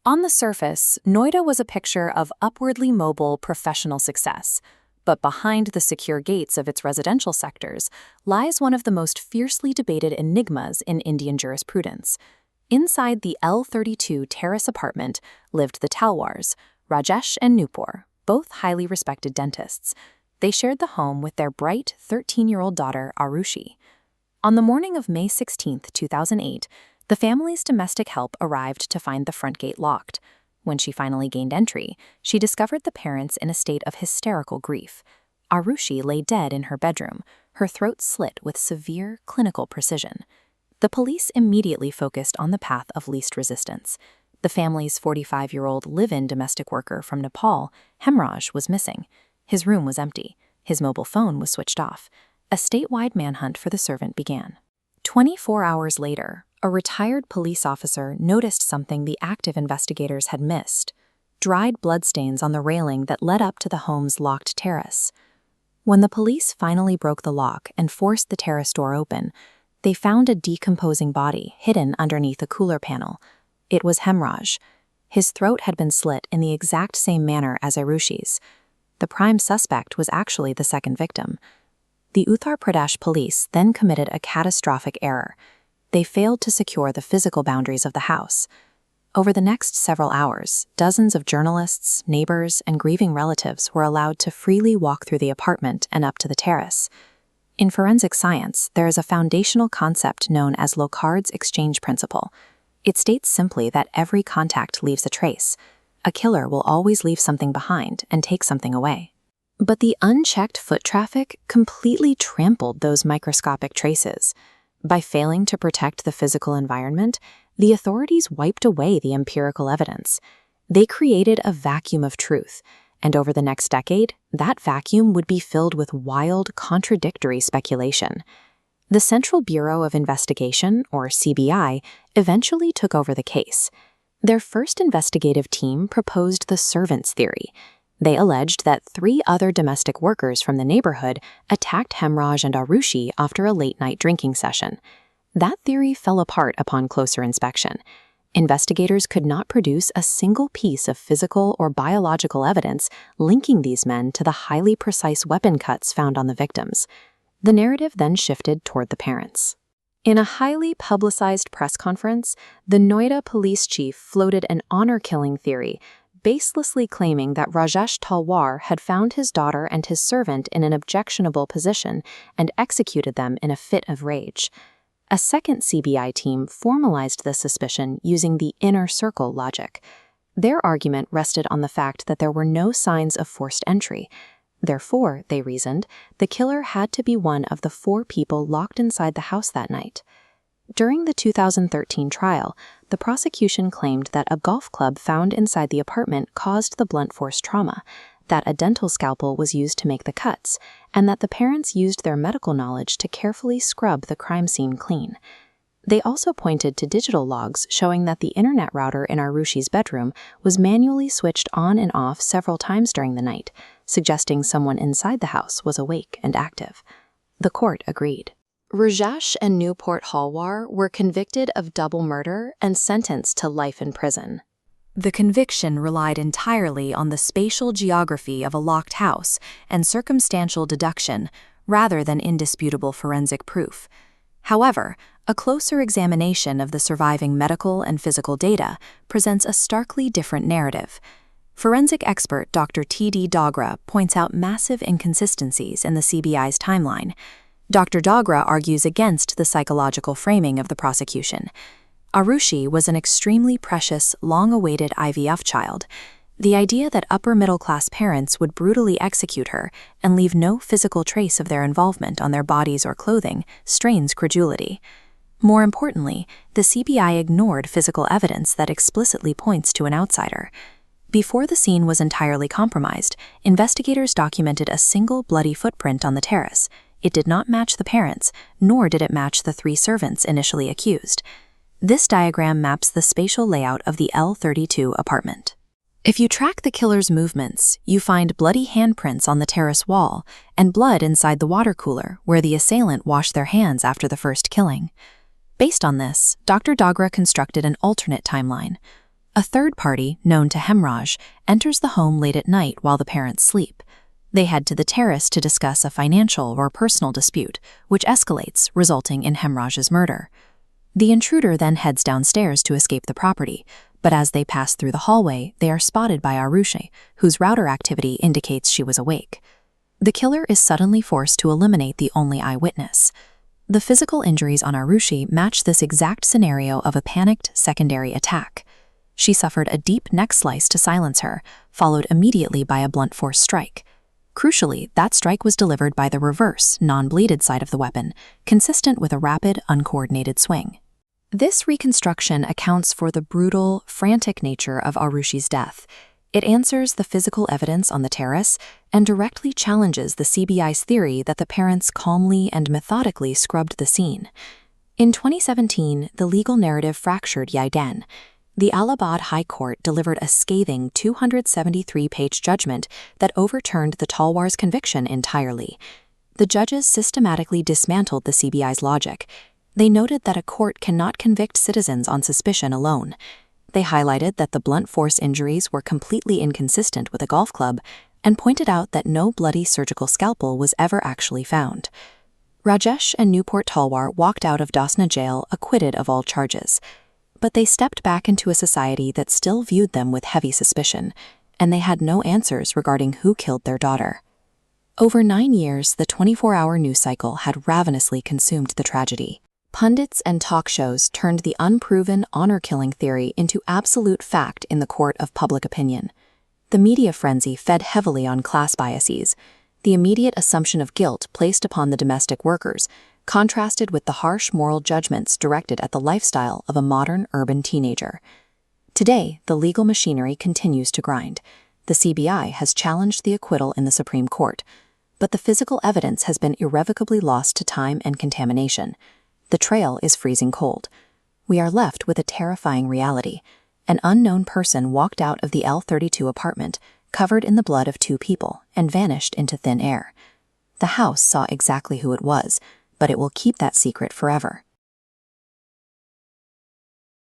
On the surface, Noida was a picture of upwardly mobile professional success. But behind the secure gates of its residential sectors lies one of the most fiercely debated enigmas in Indian jurisprudence. Inside the L32 terrace apartment lived the Talwars, Rajesh and Nupur, both highly respected dentists. They shared the home with their bright 13-year-old daughter, Aarushi. On the morning of May 16, 2008, the family's domestic help arrived to find the front gate locked. When she finally gained entry, she discovered the parents in a state of hysterical grief. Aarushi lay dead in her bedroom, her throat slit with severe clinical precision. The police immediately focused on the path of least resistance. The family's 45-year-old live-in domestic worker from Nepal, Hemraj, was missing. His room was empty. His mobile phone was switched off. A statewide manhunt for the servant began. 24 hours later, a retired police officer noticed something the active investigators had missed: dried bloodstains on the railing that led up to the home's locked terrace. When the police finally broke the lock and forced the terrace door open, they found a decomposing body hidden underneath a cooler panel. It was Hemraj. His throat had been slit in the exact same manner as Aarushi's. The prime suspect was actually the second victim. The Uttar Pradesh police then committed a catastrophic error. They failed to secure the physical boundaries of the house. Over the next several hours, dozens of journalists, neighbors, and grieving relatives were allowed to freely walk through the apartment and up to the terrace. In forensic science, there is a foundational concept known as Locard's exchange principle. It states simply that every contact leaves a trace. A killer will always leave something behind and take something away. But the unchecked foot traffic completely trampled those microscopic traces. By failing to protect the physical environment, the authorities wiped away the empirical evidence. They created a vacuum of truth, and over the next decade, that vacuum would be filled with wild, contradictory speculation. The Central Bureau of Investigation, or CBI, eventually took over the case. Their first investigative team proposed the servants theory. They alleged that 3 other domestic workers from the neighborhood attacked Hemraj and Aarushi after a late-night drinking session. That theory fell apart upon closer inspection. Investigators could not produce a single piece of physical or biological evidence linking these men to the highly precise weapon cuts found on the victims. The narrative then shifted toward the parents. In a highly publicized press conference, the Noida police chief floated an honor-killing theory, baselessly claiming that Rajesh Talwar had found his daughter and his servant in an objectionable position and executed them in a fit of rage. A second CBI team formalized the suspicion using the inner circle logic. Their argument rested on the fact that there were no signs of forced entry. Therefore, they reasoned, the killer had to be one of the 4 people locked inside the house that night. During the 2013 trial, the prosecution claimed that a golf club found inside the apartment caused the blunt force trauma, that a dental scalpel was used to make the cuts, and that the parents used their medical knowledge to carefully scrub the crime scene clean. They also pointed to digital logs showing that the internet router in Aarushi's bedroom was manually switched on and off several times during the night, suggesting someone inside the house was awake and active. The court agreed. Rajesh and Nupur Talwar were convicted of double murder and sentenced to life in prison. The conviction relied entirely on the spatial geography of a locked house and circumstantial deduction, rather than indisputable forensic proof. However, a closer examination of the surviving medical and physical data presents a starkly different narrative. Forensic expert Dr. T.D. Dogra points out massive inconsistencies in the CBI's timeline. Dr. Dogra argues against the psychological framing of the prosecution. Aarushi was an extremely precious, long-awaited IVF child. The idea that upper-middle-class parents would brutally execute her and leave no physical trace of their involvement on their bodies or clothing strains credulity. More importantly, the CBI ignored physical evidence that explicitly points to an outsider. Before the scene was entirely compromised, investigators documented a single bloody footprint on the terrace. It did not match the parents, nor did it match the 3 servants initially accused. This diagram maps the spatial layout of the L32 apartment. If you track the killer's movements, you find bloody handprints on the terrace wall and blood inside the water cooler where the assailant washed their hands after the first killing. Based on this, Dr. Dogra constructed an alternate timeline. A third party, known to Hemraj, enters the home late at night while the parents sleep. They head to the terrace to discuss a financial or personal dispute, which escalates, resulting in Hemraj's murder. The intruder then heads downstairs to escape the property, but as they pass through the hallway, they are spotted by Aarushi, whose router activity indicates she was awake. The killer is suddenly forced to eliminate the only eyewitness. The physical injuries on Aarushi match this exact scenario of a panicked secondary attack. She suffered a deep neck slice to silence her, followed immediately by a blunt force strike. Crucially, that strike was delivered by the reverse, non-bladed side of the weapon, consistent with a rapid, uncoordinated swing. This reconstruction accounts for the brutal, frantic nature of Aarushi's death. It answers the physical evidence on the terrace and directly challenges the CBI's theory that the parents calmly and methodically scrubbed the scene. In 2017, the legal narrative fractured Yaidan. The Allahabad High Court delivered a scathing 273-page judgment that overturned the Talwar's conviction entirely. The judges systematically dismantled the CBI's logic. They noted that a court cannot convict citizens on suspicion alone. They highlighted that the blunt force injuries were completely inconsistent with a golf club and pointed out that no bloody surgical scalpel was ever actually found. Rajesh and Newport Talwar walked out of Dasna jail acquitted of all charges. But they stepped back into a society that still viewed them with heavy suspicion, and they had no answers regarding who killed their daughter. Over 9 years, the 24-hour news cycle had ravenously consumed the tragedy. Pundits and talk shows turned the unproven honor-killing theory into absolute fact in the court of public opinion. The media frenzy fed heavily on class biases. The immediate assumption of guilt placed upon the domestic workers contrasted with the harsh moral judgments directed at the lifestyle of a modern urban teenager. Today, the legal machinery continues to grind. The CBI has challenged the acquittal in the Supreme Court, but the physical evidence has been irrevocably lost to time and contamination. The trail is freezing cold. We are left with a terrifying reality. An unknown person walked out of the L32 apartment, covered in the blood of 2 people, and vanished into thin air. The house saw exactly who it was, but it will keep that secret forever.